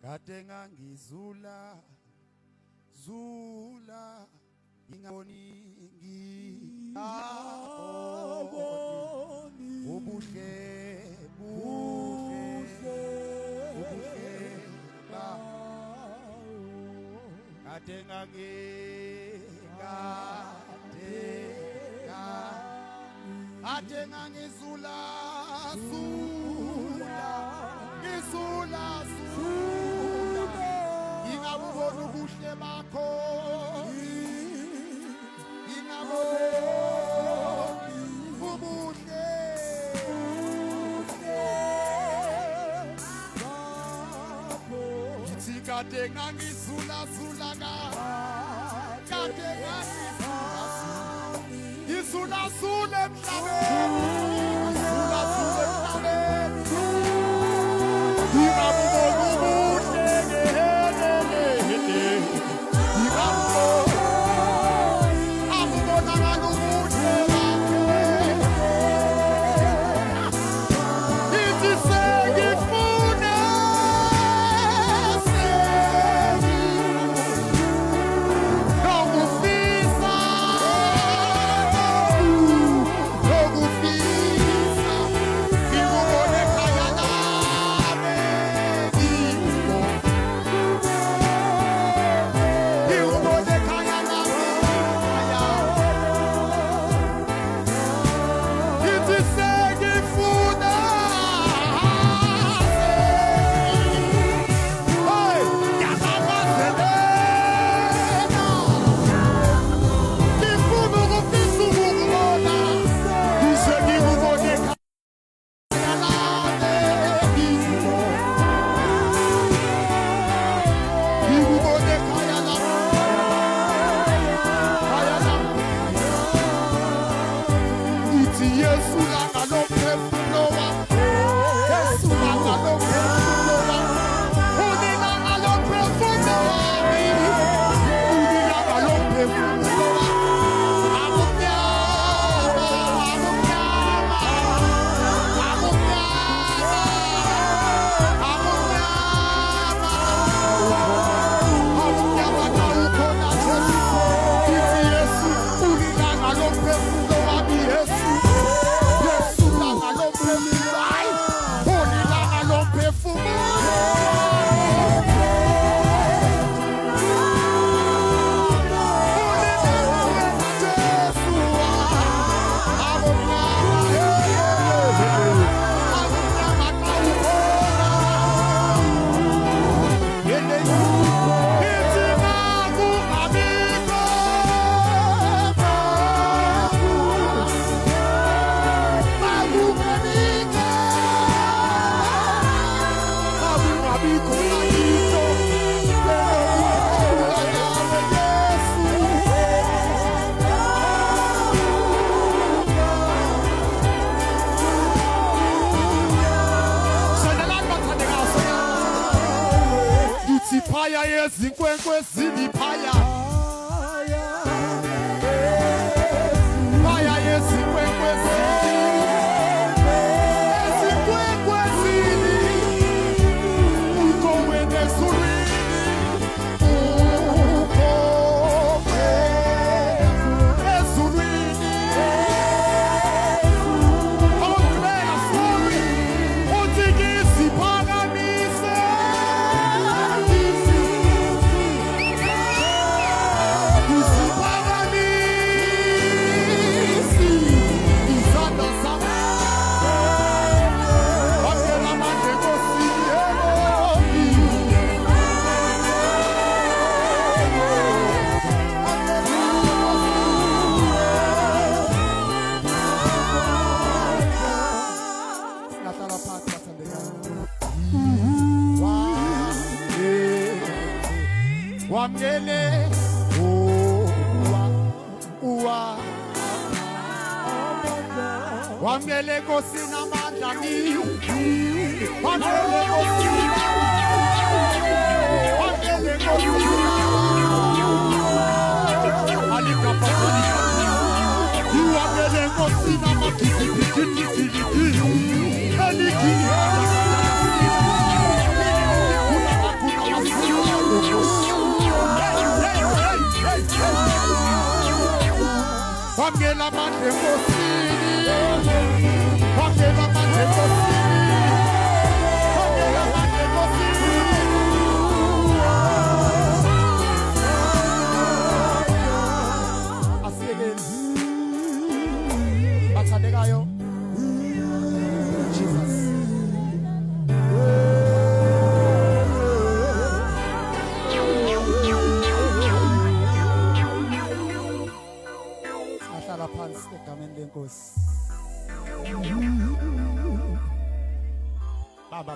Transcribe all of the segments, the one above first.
Katenga ngizula zula ingaboningi aboni ubuhle ba katenga katenga ngizula ingabubona ubuhle bakho ubuhle ithi katenga ngizula katenga ngizula emhlabeni ingabubona ubuhle Wamele kosina mandami Wamele kosina Alika pasalika Wamele kosina makiki wamkela amandla enkosini, wamkela amandla enkosini, wamkela amandla enkosini. Asiyekeni bathandekayo Jesus. Ahlala phansi egameni lenkosi. Baba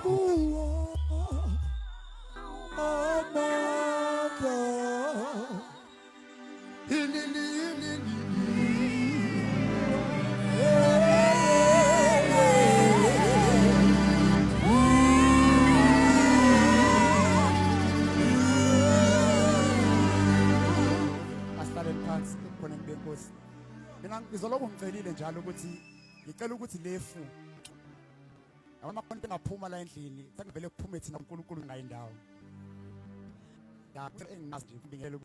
mina ngizoloku ngicelile njalo ukuthi ngicela ukuthi lefu amakhona engaphuma la endlini sekuvele kuphume thina uNkulunkulu ngayindawo ya engingazi nje ngibingele